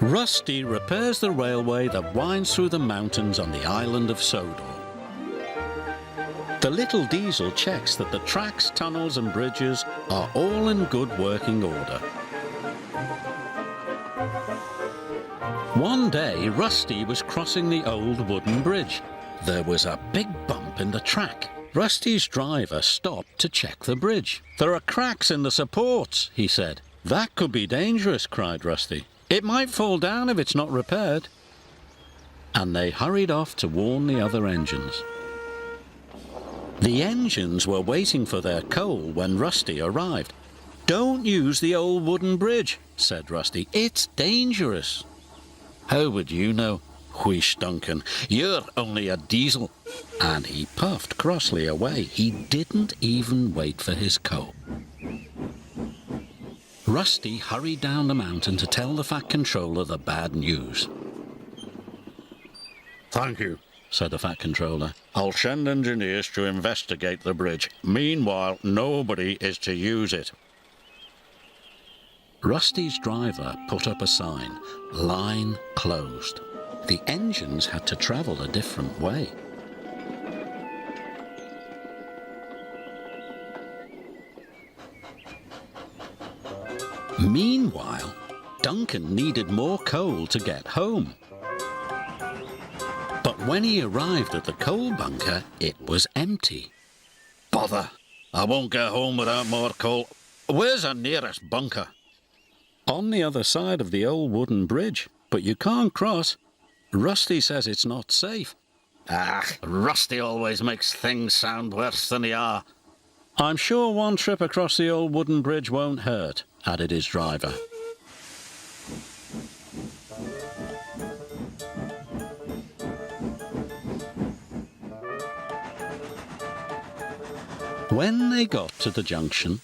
Rusty repairs the railway that winds through the mountains on the island of Sodor. The little diesel checks that the tracks, tunnels and bridges are all in good working order. One day, Rusty was crossing the old wooden bridge. There was a big bump in the track. Rusty's driver stopped to check the bridge. "There are cracks in the supports," he said. "That could be dangerous," cried Rusty. "It might fall down if it's not repaired." And they hurried off to warn the other engines. The engines were waiting for their coal when Rusty arrived. "Don't use the old wooden bridge," said Rusty. "It's dangerous." "How would you know?" wheezed Duncan. "You're only a diesel." And he puffed crossly away. He didn't even wait for his coal. Rusty hurried down the mountain to tell the Fat Controller the bad news. "Thank you," said the Fat Controller. "I'll send engineers to investigate the bridge. Meanwhile, nobody is to use it." Rusty's driver put up a sign, "Line closed." The engines had to travel a different way. Meanwhile, Duncan needed more coal to get home. But when he arrived at the coal bunker, it was empty. "Bother! I won't get home without more coal. Where's the nearest bunker?" "On the other side of the old wooden bridge, but you can't cross. Rusty says it's not safe." "Ah, Rusty always makes things sound worse than they are." "I'm sure one trip across the old wooden bridge won't hurt," added his driver. When they got to the junction,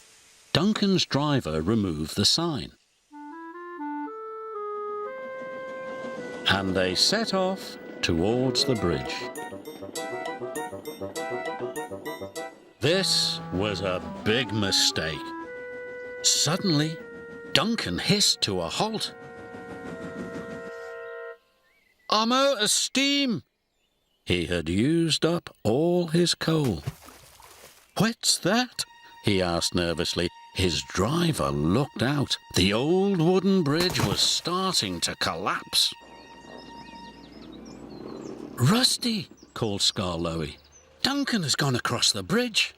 Duncan's driver removed the sign. And they set off towards the bridge. This was a big mistake. Suddenly, Duncan hissed to a halt. "I'm out of steam!" He had used up all his coal. "What's that?" he asked nervously. His driver looked out. The old wooden bridge was starting to collapse. "Rusty!" called Skarloey. "Duncan has gone across the bridge."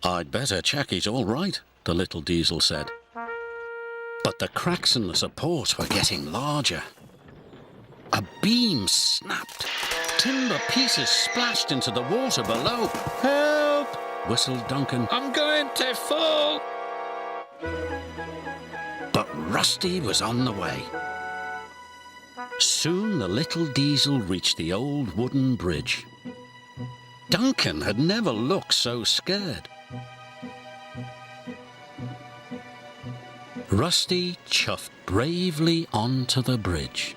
"I'd better check he's all right," the little diesel said. But the cracks in the support were getting larger. A beam snapped. Timber pieces splashed into the water below. "Help!" whistled Duncan. "I'm going to fall!" But Rusty was on the way. Soon the little diesel reached the old wooden bridge. Duncan had never looked so scared. Rusty chuffed bravely onto the bridge.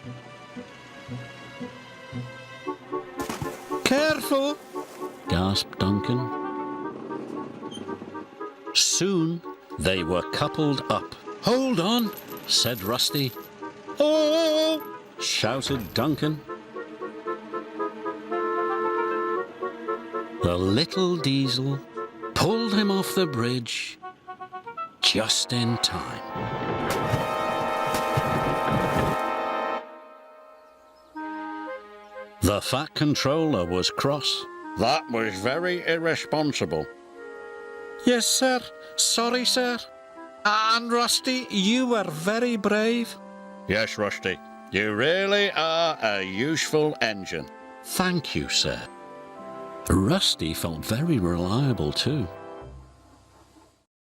"Careful!" gasped Duncan. Soon they were coupled up. "Hold on!" said Rusty. "Oh!" shouted Duncan. The little diesel pulled him off the bridge just in time. The Fat Controller was cross. "That was very irresponsible." "Yes, sir. Sorry, sir. And Rusty, you were very brave." "Yes, Rusty. You really are a useful engine." "Thank you, sir." Rusty felt very reliable too.